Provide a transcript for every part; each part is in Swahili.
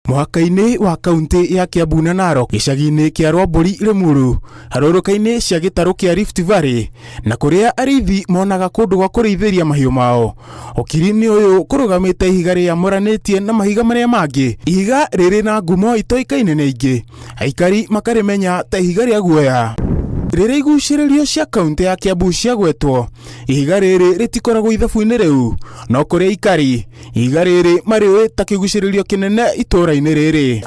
Muhaka-ini wa kaunti ya Kiambu na Narok, gicagi-ini kia Rwamburi Limuru, harũrũka-ini cia gĩtarũ kia Rift Valley, na kuria arithi monaga kundu gwa kurĩithĩria mahiũ mao. Okiri-ini uyu kũrũgamĩte ihiga rĩamũranĩtie na mahiga marĩa mangĩ. Ihiga rĩrĩ na ngumo itoĩkaine nĩ aingĩ, aikari makarĩmenya ta ihiga rĩa guoya. Rĩrĩa igucĩrĩrio cia kaunti ya Kiambu ciagwetwo, ihiga rĩrĩ rĩtikoragwo ithabu-inĩ rĩu, no kũrĩ aikari ihiga rĩrĩ marĩũĩ ta kĩgucĩrĩrio kĩnene itũra-inĩ rĩrĩ.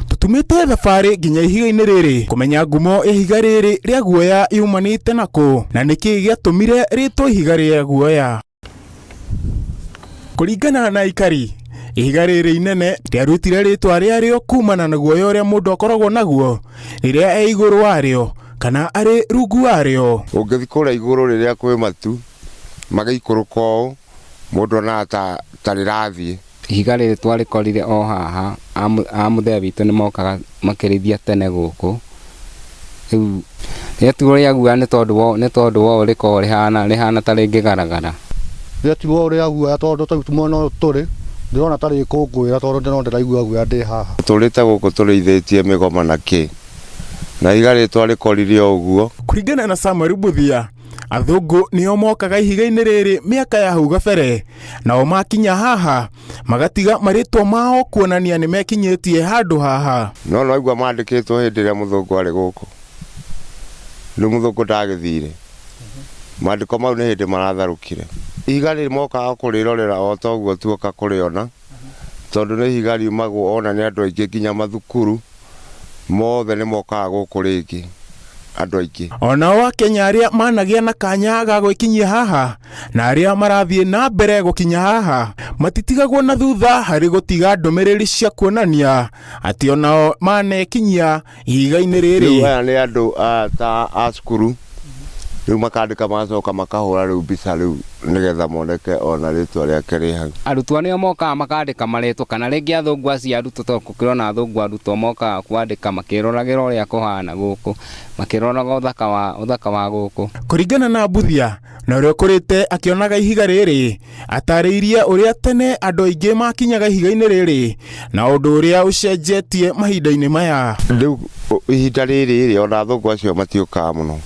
Tũtumĩte thabarĩ nginya ihiga-inĩ rĩrĩ kũmenya ngumo ya ihiga rĩrĩ rĩa guoya yumanĩte nakũ, na nĩkĩĩ gĩatũmire rĩtwo ihiga rĩa guoya. Kũringana na aikari, ihiga rĩrĩ inene rĩarutire rĩtwa rĩarĩo kumana na guoya ũrĩa mũndũ akoragwo naguo rĩrĩa e igũrũ warĩo kana arĩ rungu warĩo. Ũngĩthiĩ kũrĩa igũrũ rĩrĩa kwĩ matu magĩikũrũka ũũ, mũndũ onaga ta rĩrathiĩ. Ihiga rĩrĩ twarĩkorire o haha, a mũthee witũ nĩ mokaga makĩrĩithia tene gũkũ. Rĩu rĩatigwo rĩa guoya nĩ tondũ wa rĩkoragwo rĩhana ta rĩngĩgaragara. Rĩatigwo rĩa guoya tondũ ta mwena ũyũ tũrĩ ndĩrona ta rĩkũngũĩra tondũ ndĩraigua guoya ndĩ haha. Tũrĩte gũkũ tũrĩithĩtie mĩgoma na kĩ, na ihiga rĩrĩ twarĩkorire ũguo. Kũringana na Samuel Buthia, athũngũ nĩo mokaga ihiga-inĩ rĩrĩ mĩaka ya hau gabere, nao makinya haha magatiga marĩtwa mao kuonania nĩ mekinyĩtie handũ haha. No naigua mandĩkĩtwo hĩndĩ ĩrĩa mũthũngũ arĩ gũkũ, rĩu mũthũngũ ndagĩthire, mandĩko mau nĩ hĩndĩ maratharũkire. Ihiga rĩrĩ mokaga kũrĩrorera o ta ũguo tuoka kũrĩona, tondũ nĩ ihiga riumagwo ona nĩ andũ aingĩ nginya mathukuru mothe nĩ mokaga gũkũ rĩngĩ andũ aingĩ. Onao Akenya arĩa managĩa na kanya ga gwĩkinyia haha na arĩa marathiĩ na mbere gũkinya haha matitigagwo na thutha harĩ gũtiga ndũmĩrĩri cia kuonania atĩ onao manekinyia ihiga-inĩ rĩrĩ. Rĩu aya nĩ andũ ta a cukuru, rĩu makandĩka magacoka makahũra rĩu mbica rĩu nĩgetha moneke ona rĩtwa rĩake rĩ hau. Arutwo nĩo mokaga makandĩka marĩtwa, kana rĩngĩ athũngũ acio arutwo tondũ gũkĩrona athũngũ arutwo mokaga kwandĩka makĩroragĩra ũrĩa kũhana gũkũ, makĩroraga ũthaka wa gũkũ. Kũringana na Buthia, na ũrĩa ũkũrĩte akĩonaga ihiga rĩrĩ, atarĩirie ũrĩa tene andũ aingĩ makinyaga ihiga-inĩ rĩrĩ na ũndũ ũrĩa ũcenjetie mahinda-inĩ maya. Rĩu ihinda rĩrĩ ona athũngũ acio matiũkaga mũno,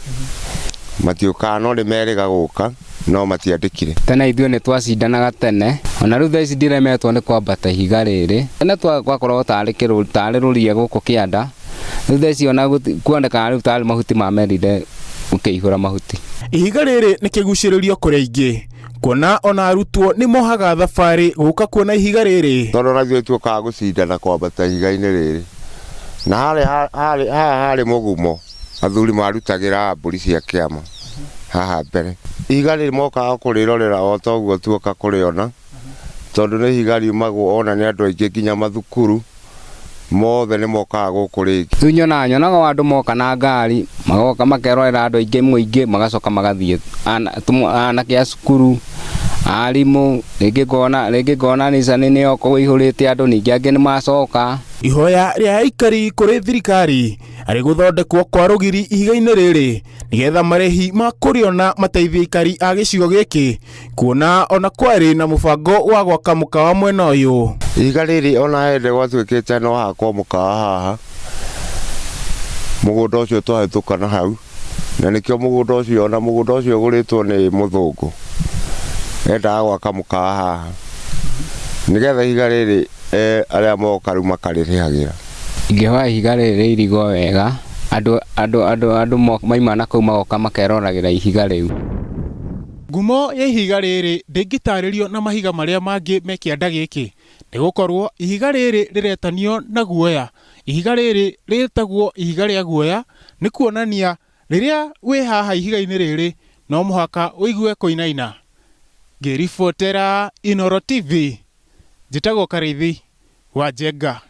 matiũkaga no nĩ merĩga gũka no matiandĩkire. Tene ithuĩ nĩ twacindanaga tene, ona rĩu thaa ici ndiremetwo nĩ kwambata ihiga rĩrĩ. Tene twakoragwo tarĩ rũriĩ gũkũ kĩanda, rĩu thaa ici ona kuonekaga rĩu tarĩ mahuti mamerire gũkĩihũra mahuti. Ihiga rĩrĩ nĩ kĩgucĩrĩrio kũrĩ aingĩ, kuona ona arutwo nĩ mohaga thabarĩ gũka kuona ihiga rĩrĩ. Tondũ ona ithuĩ tuokaga gũcindana kwambata ihiga-inĩ rĩrĩ, na harĩ mũgumo athuri marutagĩra mbũri cia kĩama haha mbere. Ihiga rĩrĩ mokaga kũrĩrorera o ta ũguo tuoka kũrĩona, tondũ nĩ ihiga riumagwo ona nĩ andũ aingĩ nginya mathukuru mothe nĩ mokaga gũkũ rĩngĩ. Rĩu nyonaga andũ moka na ngari magoka makerorera andũ aingĩ mũingĩ magacoka magathiĩ, anake a cukuru, arimũ, rĩngĩ ngona nicani nĩyo kũihũrĩte andũ, ningĩ angĩ nĩ macoka. Ihoya rĩa aikari kũrĩ thirikari arĩ gũthondekwo kwa rũgiri ihiga-inĩ rĩrĩ nĩgetha marĩhi ma kũrĩona mateithie aikari a gĩcigo gĩkĩ, kuona ona kwarĩ na mũbango wa gwaka mũkawa mwena ũyũ. Ihiga rĩrĩ ona hende gwatuĩkĩte no hakwo mũkawa haha, mũgũnda ũcio twahĩtũka na hau, na nĩkĩo mũgũnda ũcio ũgũrĩtwo nĩ mũthũngũ, endaga gwaka mũkawa haha nĩgetha ihiga rĩrĩ arĩa moka rĩu makarĩrĩhagĩra. Ingĩhoya ihiga rĩrĩ rĩirigwo wega, andũ maima na kũu magoka makeroragĩra ihiga rĩu. Ngumo ya ihiga rĩrĩ ndĩngĩtarĩrio na mahiga marĩa mangĩ me kĩanda gĩkĩ, nĩgũkorwo ihiga rĩrĩ rĩretanio na guoya. Ihiga rĩrĩ rĩtagwo ihiga rĩa guoya, nĩ kuonania rĩrĩa wĩ haha ihiga-inĩ rĩrĩ no mũhaka ũigue kũinaina. Ngĩribotera Inooro TV, njĩtagwo Karĩithi wa Njenga.